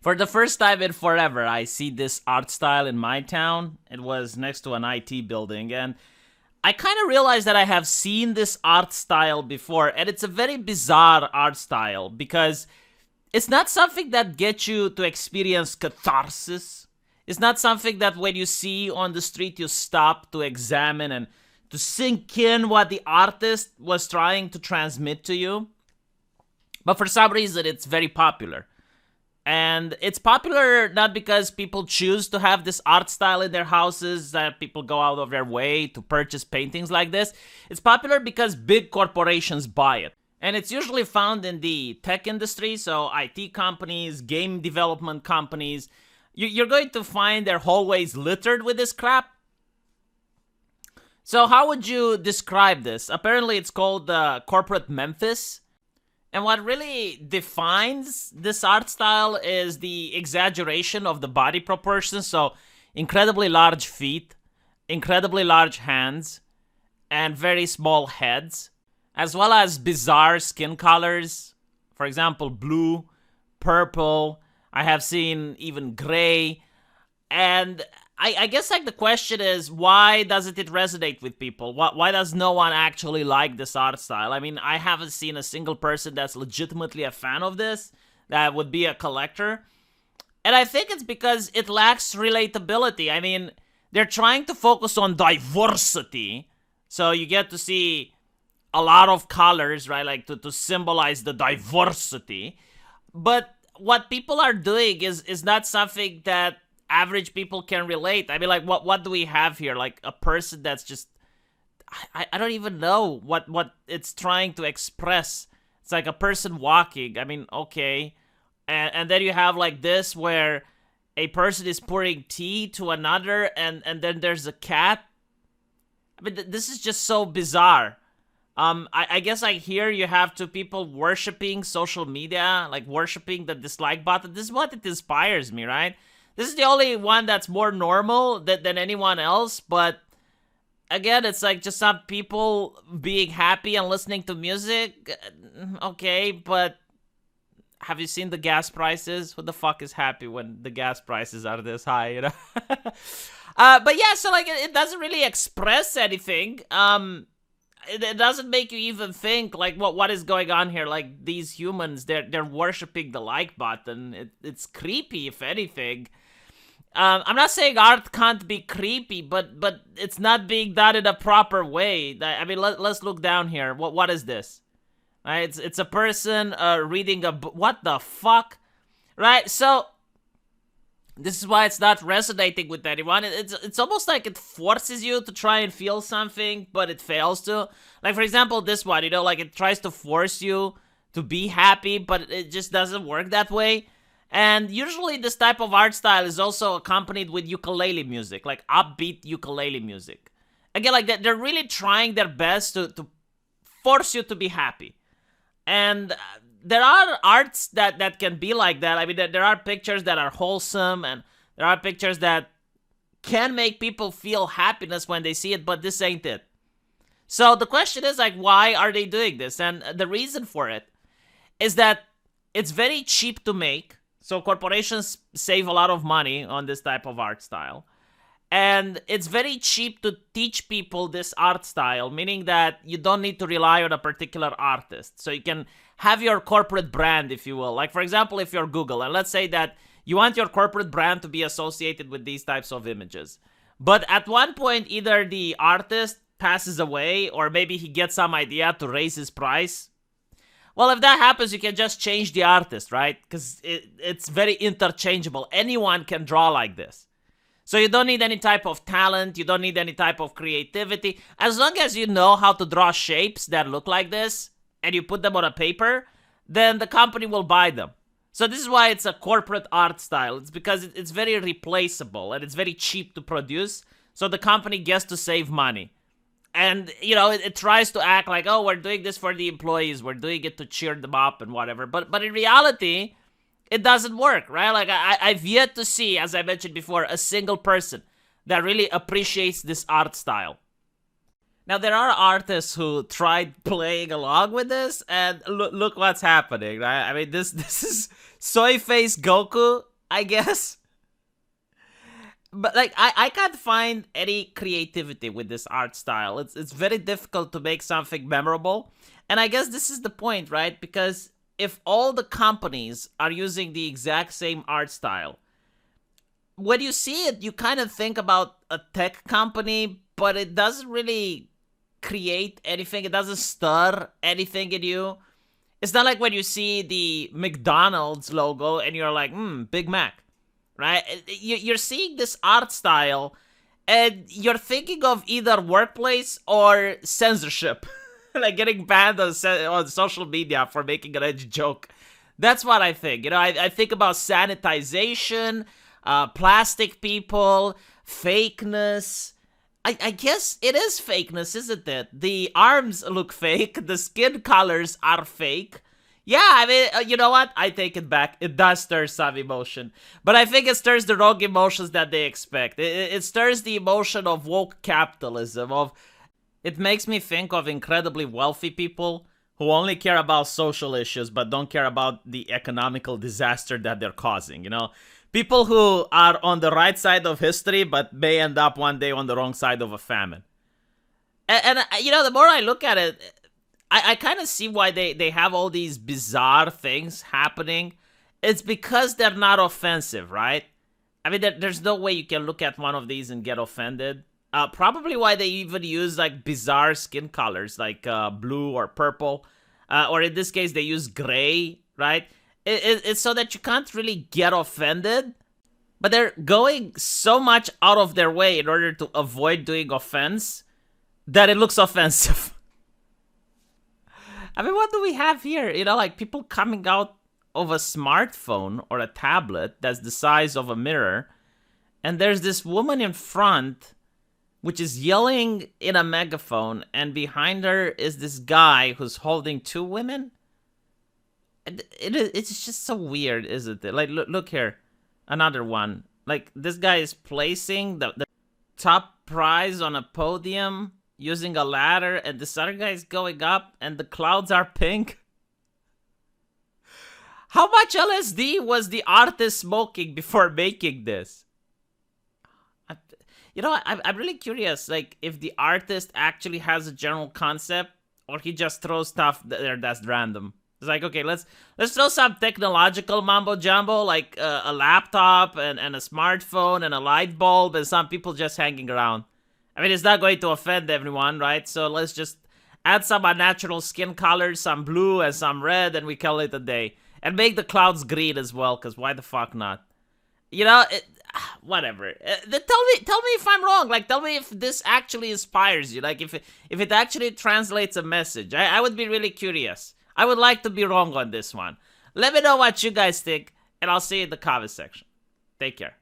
For the first time in forever, I see this art style in my town. It was next to an IT building, and I kind of realized that I have seen this art style before, and it's a very bizarre art style because it's not something that gets you to experience catharsis. It's not something that when you see on the street you stop to examine and to sink in what the artist was trying to transmit to you. But for some reason, it's very popular. And it's popular not because people choose to have this art style in their houses, that people go out of their way to purchase paintings like this. It's popular because big corporations buy it. And it's usually found in the tech industry, so IT companies, game development companies. You're going to find their hallways littered with this crap. So how would you describe this? Apparently it's called corporate Memphis. And what really defines this art style is the exaggeration of the body proportions. So incredibly large feet, incredibly large hands, and very small heads, as well as bizarre skin colors. For example, blue, purple. I have seen even gray. And I guess like the question is, why doesn't it resonate with people? Why does no one actually like this art style? I mean, I haven't seen a single person that's legitimately a fan of this, that would be a collector. And I think it's because it lacks relatability. I mean, they're trying to focus on diversity. So you get to see a lot of colors, right? Like to symbolize the diversity. But what people are doing is not something that average people can relate. I mean, like, what do we have here? Like a person that's just, I don't even know what it's trying to express. It's like a person walking. I mean, okay. And then you have like this where a person is pouring tea to another, and then there's a cat. I mean, this is just so bizarre. I guess like here you have two people worshiping social media, like worshiping the dislike button. This is what it inspires me, right? This is the only one that's more normal than anyone else, but again, it's like just some people being happy and listening to music. Okay, but have you seen the gas prices? Who the fuck is happy when the gas prices are this high, you know? But yeah, so like it doesn't really express anything. It doesn't make you even think like what is going on here. Like these humans, they're worshiping the like button. It's creepy, if anything. I'm not saying art can't be creepy, but it's not being done in a proper way. I mean, let's look down here. What is this? Right? It's a person reading a book. What the fuck? Right? So this is why it's not resonating with anyone. It's almost like it forces you to try and feel something, but it fails to. Like, for example, this one, you know, like it tries to force you to be happy, but it just doesn't work that way. And usually this type of art style is also accompanied with ukulele music, like upbeat ukulele music. Again, like they're really trying their best to force you to be happy. And there are arts that can be like that. I mean, there are pictures that are wholesome, and there are pictures that can make people feel happiness when they see it, but this ain't it. So the question is, like, why are they doing this? And the reason for it is that it's very cheap to make. So corporations save a lot of money on this type of art style. And it's very cheap to teach people this art style, meaning that you don't need to rely on a particular artist. So you can have your corporate brand, if you will. Like, for example, if you're Google, and let's say that you want your corporate brand to be associated with these types of images. But at one point, either the artist passes away, or maybe he gets some idea to raise his price. Well, if that happens, you can just change the artist, right? Because it's very interchangeable. Anyone can draw like this. So you don't need any type of talent. You don't need any type of creativity. As long as you know how to draw shapes that look like this, and you put them on a paper, then the company will buy them. So this is why it's a corporate art style. It's because it's very replaceable, and it's very cheap to produce. So the company gets to save money. And, you know, it tries to act like, oh, we're doing this for the employees. We're doing it to cheer them up and whatever. But in reality, it doesn't work, right? Like, I've yet to see, as I mentioned before, a single person that really appreciates this art style. Now, there are artists who tried playing along with this, and look what's happening, right? I mean, this is Soy Face Goku I guess. But like I can't find any creativity with this art style. It's very difficult to make something memorable. And I guess this is the point, right? Because if all the companies are using the exact same art style, when you see it, you kind of think about a tech company, but it doesn't really create anything. It doesn't stir anything in you. It's not like when you see the McDonald's logo and you're like, Big Mac, right? You're seeing this art style and you're thinking of either workplace or censorship. Like getting banned on social media for making an edgy joke. That's what I think. I think about sanitization, plastic people, fakeness. I guess it is fakeness, isn't it? The arms look fake. The skin colors are fake. Yeah, I mean, you know what? I take it back. It does stir some emotion. But I think it stirs the wrong emotions that they expect. It stirs the emotion of woke capitalism. It makes me think of incredibly wealthy people who only care about social issues but don't care about the economical disaster that they're causing, People who are on the right side of history but may end up one day on the wrong side of a famine. And the more I look at it, I kind of see why they have all these bizarre things happening. It's because they're not offensive, right? I mean, there's no way you can look at one of these and get offended. Probably why they even use like bizarre skin colors like blue or purple. Or in this case, they use gray, right? It's so that you can't really get offended. But they're going so much out of their way in order to avoid doing offense that it looks offensive. I mean, what do we have here? Like people coming out of a smartphone or a tablet that's the size of a mirror. And there's this woman in front which is yelling in a megaphone, and behind her is this guy who's holding two women. It's just so weird, isn't it? Like, look here. Another one. Like, this guy is placing the top prize on a podium using a ladder, and this other guy is going up, and the clouds are pink. How much LSD was the artist smoking before making this? I'm really curious, like, if the artist actually has a general concept, or he just throws stuff there that's random. It's like, okay, let's throw some technological mumbo jumbo, like a laptop and a smartphone and a light bulb and some people just hanging around. I mean, it's not going to offend everyone, right? So let's just add some unnatural skin colors, some blue and some red, and we call it a day. And make the clouds green as well, because why the fuck not? Whatever. Tell me if I'm wrong. Like, tell me if this actually inspires you. Like, if it actually translates a message. I would be really curious. I would like to be wrong on this one. Let me know what you guys think, and I'll see you in the comment section. Take care.